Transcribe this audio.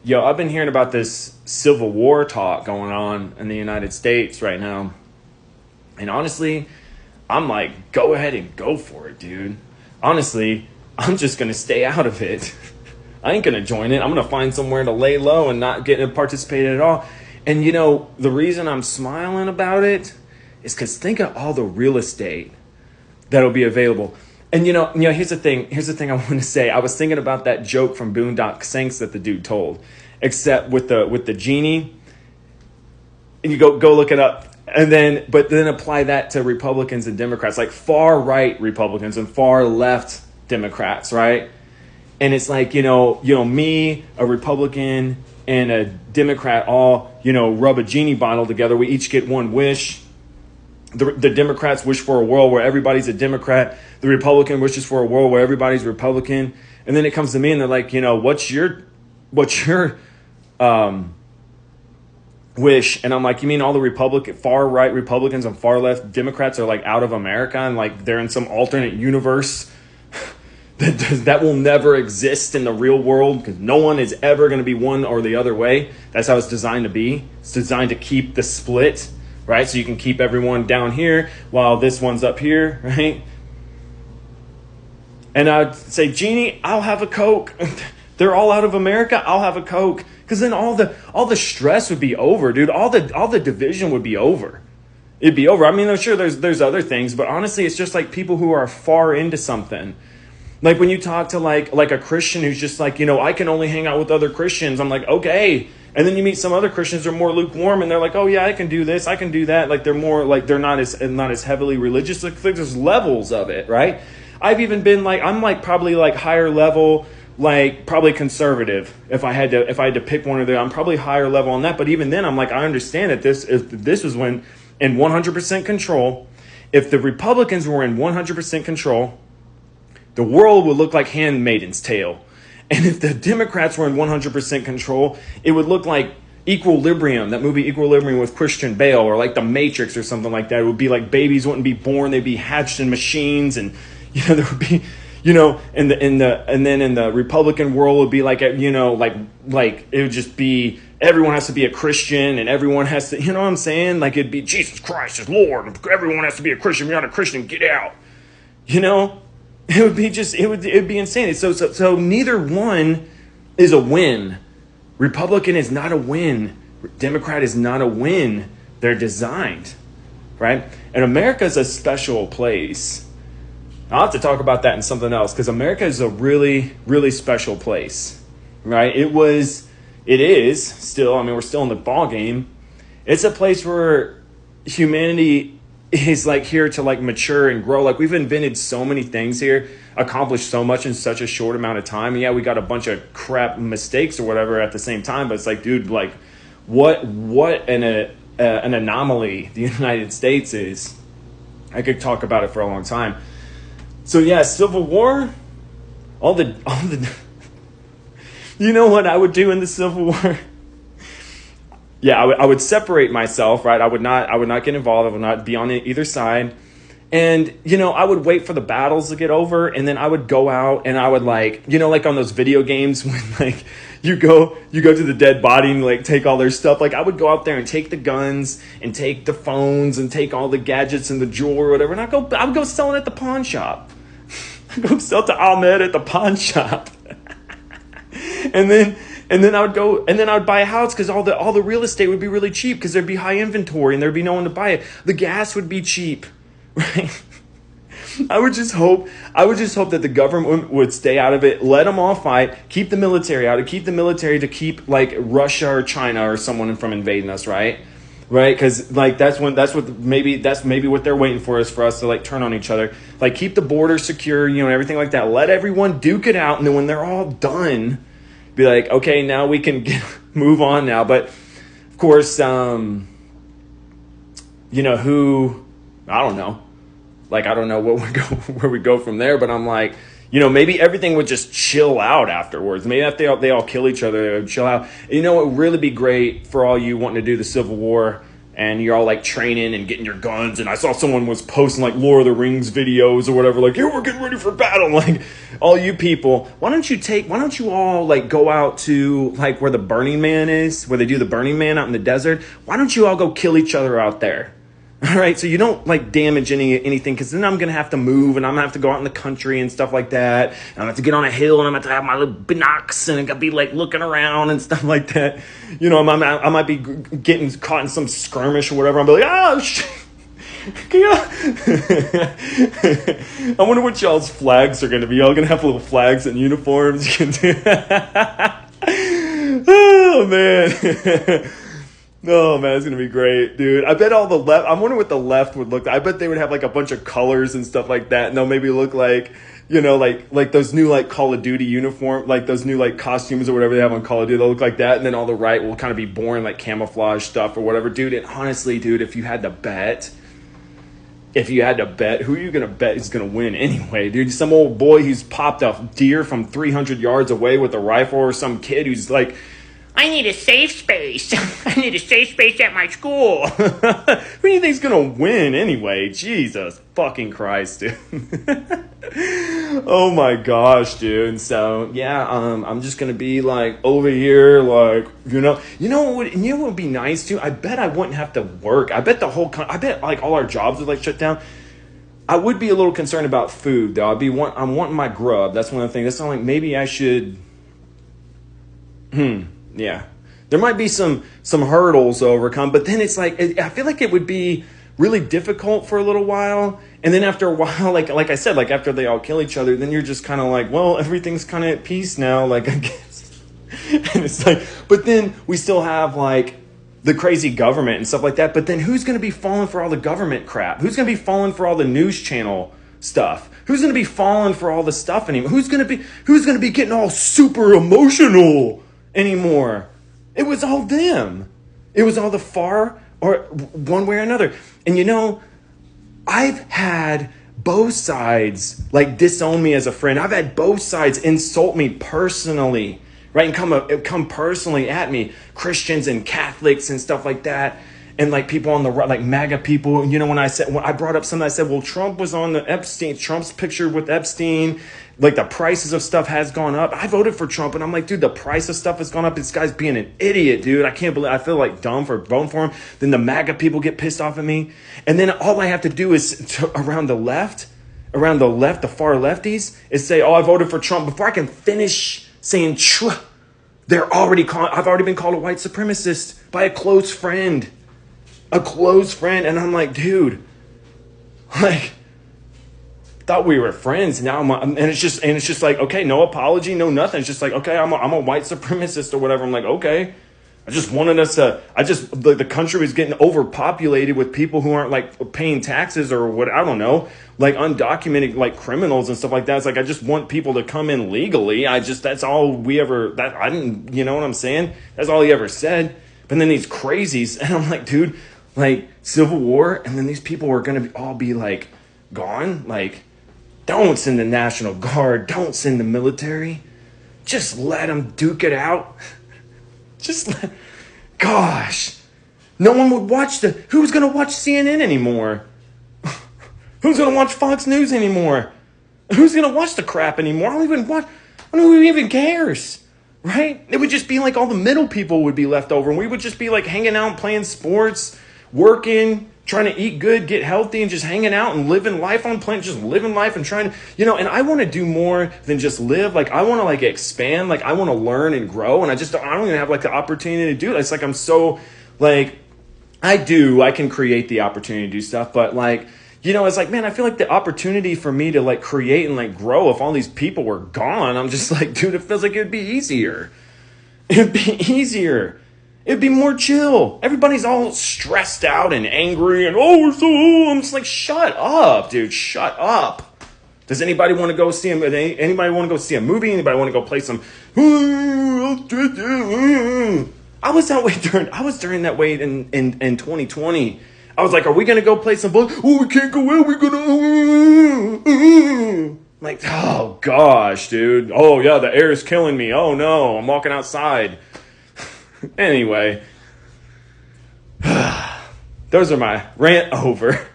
Yo, I've been hearing about this Civil War talk going on in the United States right now. And honestly, I'm like, go ahead and go for it, dude. Honestly, I'm just going to stay out of it. I ain't going to join it. I'm going to find somewhere to lay low and not get to participate at all. And you know, the reason I'm smiling about it is because think of all the real estate that'll be available. And here's the thing. Here's the thing I want to say. I was thinking about that joke from Boondock Saints that the dude told, except with the genie. And you go look it up, but then apply that to Republicans and Democrats, like far right Republicans and far left Democrats, right? And it's like me, a Republican, and a Democrat all rub a genie bottle together. We each get one wish. The Democrats wish for a world where everybody's a Democrat. The Republican wishes for a world where everybody's Republican. And then it comes to me and they're like, what's your wish? And I'm like, you mean all the far right Republicans and far left Democrats are like out of America and like they're in some alternate universe that will never exist in the real world because no one is ever going to be one or the other way. That's how it's designed to be. It's designed to keep the split, right? So you can keep everyone down here while this one's up here, right? And I'd say, Genie, I'll have a Coke. They're all out of America. I'll have a Coke. Because then all the stress would be over, dude. All the division would be over. It'd be over. I mean, I'm sure there's other things, but honestly, it's just like people who are far into something. Like when you talk to like a Christian who's just like, I can only hang out with other Christians. I'm like, okay. And then you meet some other Christians who are more lukewarm and they're like, oh yeah, I can do this, I can do that. Like they're more like they're not as heavily religious. Like there's levels of it, right? I've even been like, I'm like probably like higher level, like probably conservative. If I had to pick one of them, I'm probably higher level on that. But even then, I'm like, I understand that if this was when in 100% control, if the Republicans were in 100% control, the world would look like Handmaid's Tale. And if the Democrats were in 100% control, it would look like Equilibrium, that movie Equilibrium with Christian Bale, or like The Matrix or something like that. It would be like babies wouldn't be born; they'd be hatched in machines, and there would be, and then in the Republican world would be like, like it would just be everyone has to be a Christian and everyone has to, what I'm saying? Like it'd be Jesus Christ is Lord. Everyone has to be a Christian. If you're not a Christian, get out. It would be it'd be insane. So neither one is a win. Republican is not a win. Democrat is not a win. They're designed, right? And America is a special place. I'll have to talk about that in something else because America is a really, really special place, right? It is still, I mean, we're still in the ball game. It's a place where humanity is like here to like mature and grow. Like we've invented so many things here, accomplished so much in such a short amount of time. And yeah, we got a bunch of crap mistakes or whatever at the same time, but it's like, dude, like what an anomaly the United States is. I could talk about it for a long time. So yeah, Civil War, all the you know what I would do in the Civil War? Yeah, I would separate myself, right? I would not get involved. I would not be on either side. And, I would wait for the battles to get over. And then I would go out and I would like on those video games when like you go to the dead body and like take all their stuff. Like I would go out there and take the guns and take the phones and take all the gadgets and the jewelry or whatever. And I would go sell it at the pawn shop. I'd go sell to Ahmed at the pawn shop. And then I would go, and then I would buy a house because all the real estate would be really cheap because there'd be high inventory and there'd be no one to buy it. The gas would be cheap, right? I would just hope that the government would stay out of it, let them all fight, keep the military out, keep the military to keep like Russia or China or someone from invading us, right? Right? Because like that's maybe what they're waiting for is for us to like turn on each other. Like keep the border secure, and everything like that. Let everyone duke it out, and then when they're all done, be like, okay, now we can move on now. But of course, who, I don't know. Like, I don't know where we go from there, but I'm like, maybe everything would just chill out afterwards. Maybe if they all kill each other, they would chill out. It would really be great for all you wanting to do the Civil War and you're all like training and getting your guns. And I saw someone was posting like Lord of the Rings videos or whatever, like, yeah, we're getting ready for battle. Like, all you people, why don't you all like go out to like where the Burning Man is, where they do the Burning Man out in the desert? Why don't you all go kill each other out there? All right, so you don't like damage anything, because then I'm gonna have to move and I'm gonna have to go out in the country and stuff like that. And I'm gonna have to get on a hill and I'm gonna have to have my little binocs and I'm gonna be like looking around and stuff like that. You know, I might be getting caught in some skirmish or whatever. I'm like, oh shit. Yeah. I wonder what y'all's flags are gonna be. Y'all gonna have little flags and uniforms. Oh man. Oh man, it's gonna be great, dude. I bet all the left. I'm wondering what the left would look like. I bet they would have like a bunch of colors and stuff like that, and they'll maybe look like, you know, like those new like Call of Duty uniform, like those new like costumes or whatever they have on Call of Duty. They'll look like that, and then all the right will kind of be boring like camouflage stuff or whatever, dude. And honestly, dude, if you had to bet, who are you gonna bet is gonna win anyway, dude? Some old boy who's popped a deer from 300 yards away with a rifle, or some kid who's like, I need a safe space. I need a safe space at my school. Who do you think's gonna win anyway? Jesus fucking Christ, dude. Oh my gosh, dude. So yeah, I'm just gonna be like over here, like you know what would be nice too. I bet I wouldn't have to work. I bet I bet like all our jobs would like shut down. I would be a little concerned about food though. I'm wanting my grub. That's one of the things. That's not like maybe I should. Yeah, there might be some hurdles to overcome, but then it's like, I feel like it would be really difficult for a little while. And then after a while, like I said, like after they all kill each other, then you're just kind of like, well, everything's kind of at peace now. Like, I guess. And it's like, but then we still have like the crazy government and stuff like that. But then who's going to be falling for all the government crap? Who's going to be falling for all the news channel stuff? Who's going to be falling for all the stuff anymore? Who's going to be getting all super emotional anymore? It was all them. It was all the far or one way or another. And you know, I've had both sides like disown me as a friend. I've had both sides insult me personally, right? And come personally at me, Christians and Catholics and stuff like that. And like people on the right, like MAGA people, you know, when I brought up something, I said, well, Trump was on the Trump's picture with Epstein. Like the prices of stuff has gone up. I voted for Trump and I'm like, dude, the price of stuff has gone up. This guy's being an idiot, dude. I can't believe, I feel like dumb for voting for him. Then the MAGA people get pissed off at me. And then all I have to do is around the left, the far lefties, is say, oh, I voted for Trump. Before I can finish saying, I've already been called a white supremacist by a close friend. And I'm like, dude, like, thought we were friends. Now and it's just like, okay, no apology, no nothing. It's just like, okay, I'm a white supremacist or whatever. I'm like, okay. The country was getting overpopulated with people who aren't like paying taxes or what, I don't know, like undocumented like criminals and stuff like that. It's like, I just want people to come in legally. That's all I didn't, you know what I'm saying? That's all he ever said. But then these crazies, and I'm like, dude, like Civil War, and then these people are going to all be like gone. Like, don't send the National Guard. Don't send the military. Just let them duke it out. Gosh, no one would watch who's going to watch CNN anymore? Who's going to watch Fox News anymore? Who's going to watch the crap anymore? I don't know who even cares, right? It would just be like all the middle people would be left over, and we would just be like hanging out, playing sports, working, trying to eat good, get healthy, and just hanging out and living life on planet, just living life and trying to, you know, and I want to do more than just live. Like, I want to like expand, like I want to learn and grow. And I don't even have like the opportunity to do it. It's like, I'm so like, I can create the opportunity to do stuff, but like, you know, it's like, man, I feel like the opportunity for me to like create and like grow, if all these people were gone, I'm just like, dude, it feels like it'd be easier. It'd be more chill. Everybody's all stressed out and angry and I'm just like, shut up, dude. Shut up. Does anybody want to go see him? Anybody want to go see a movie? Anybody want to go play some? I was during that way in 2020. I was like, are we gonna go play some ball? Oh, we can't go out. We're gonna. Like, oh gosh, dude. Oh yeah, the air is killing me. Oh no, I'm walking outside. Anyway, those are my rant over.